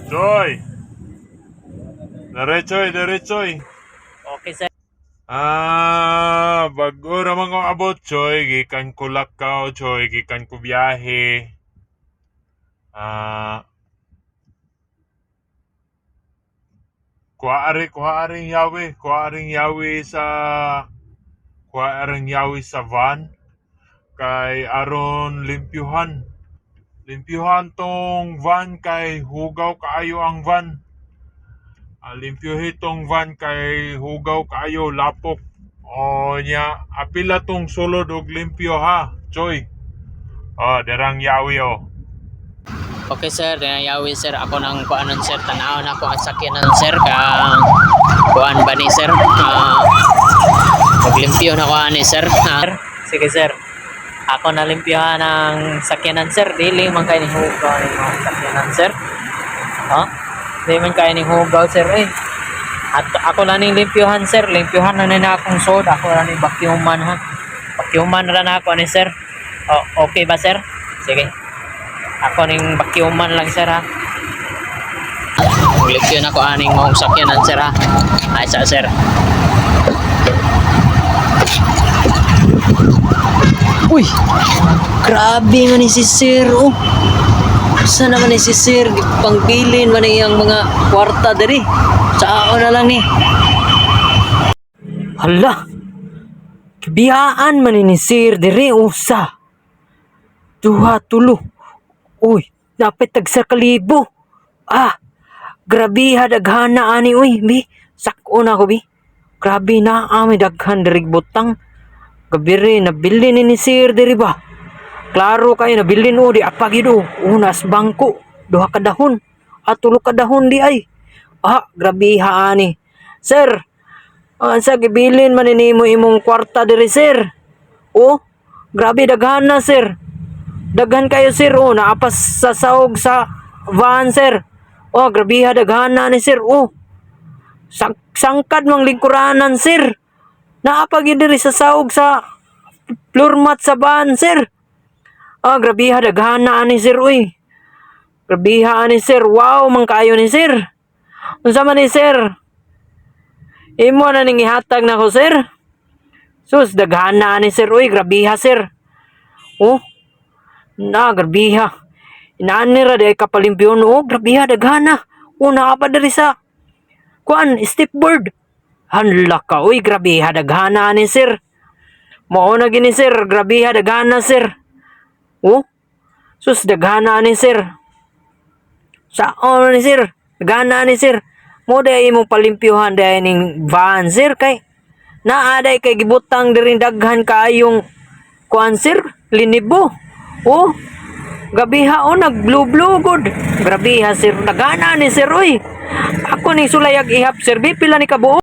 Choy, diretsoy, diretsoy. Okay, sir. Bago ramang ko abot, Choy. Gikan ko lakaw, Choy. Gikan ko biyahe. Ah, kuha aring yawi sa van. Kay aron limpyuhan tong van kay hugaw kaayo ang van. Limpyuhi tong van kay hugaw kaayo lapok. O nya apila tong sulod og limpyo ha, Choy. Derang yawi Okay, sir. Dinayawi, sir. Ako nang kuanon, sir. Tanaw na ako ang sakyanan, sir. Kuan ba ni, sir? Maglimpyo na ko ani, sir. Sige, sir. Ako na limpyohan ng sakyanan, sir. Dili man kayo ni hugaw ni mga sakyanan, sir. Dili man kayo ni hugaw, sir. At ako na ning limpyohan, sir. Limpyohan na nila akong sod. Ako na ning bakyuman, ha. Bakyuman na ako ni, sir. Okay ba, sir? Sige. Ako ning bakyuman lang, sir, ha. Limpyo na ko aning mga sakyanan, sir, ha. Ay, sir. Uy, grabe man ni si sir, oh. Saan naman ni si sir? Pangbilin man iyang mga kwarta dari. Saan na lang ni. Hala, kibiyaan man ni sir dari, usa. Duha, tulo. Uy, dapat tagsa kalibo. Grabe ha, daghana ani, uy. Bi, sako na ko, bi. Grabe na, may daghan dari butang. Gabiri, nabili ni sir diri ba? Klaro kayo, nabili no, di apagido. Unas bangko, duha ka dahon. Tulo ka dahon di ay. Grabe haani. Sir, sa gibilin maninimo imong kwarta diri, sir. Grabe daghan na, sir. Daghan kayo, sir. Naapas sa saog sa van, sir. Grabe ha, daghan na ni, sir. Sangkad mang lingkuranan, sir. Naapag diri sa saog sa floor mat sa van, sir. Grabe ha, daghan na ani, sir, uy. Grabe ha ani, sir. Wow, man kayo ni, sir. Unsa man ni, sir? Imo na ning ihatag na ko, sir. Sus, daghan na ani, sir, uy. Grabe ha, sir. Grabe ha. Inaani ra di kapalimpyon, grabe ha, daghan na. Naapa diri sa kuan, stepboard. Hala ka, uy, grabe ha, daghana ni, sir. Mao na gini, sir, grabe ha, daghana, sir. Sus, daghana ni, sir. Saan ni, sir? Daghana ni, sir. Mo day imong palimpyuhan day ning van, sir, kay naaday kay gibutang diri daghan kaayong kuan, sir, linibo. Gabi ha, nag-blue good. Grabe ha, sir, daghana ni, sir, uy. Ako ning sulayag ihap, sir, pila ni kabuo.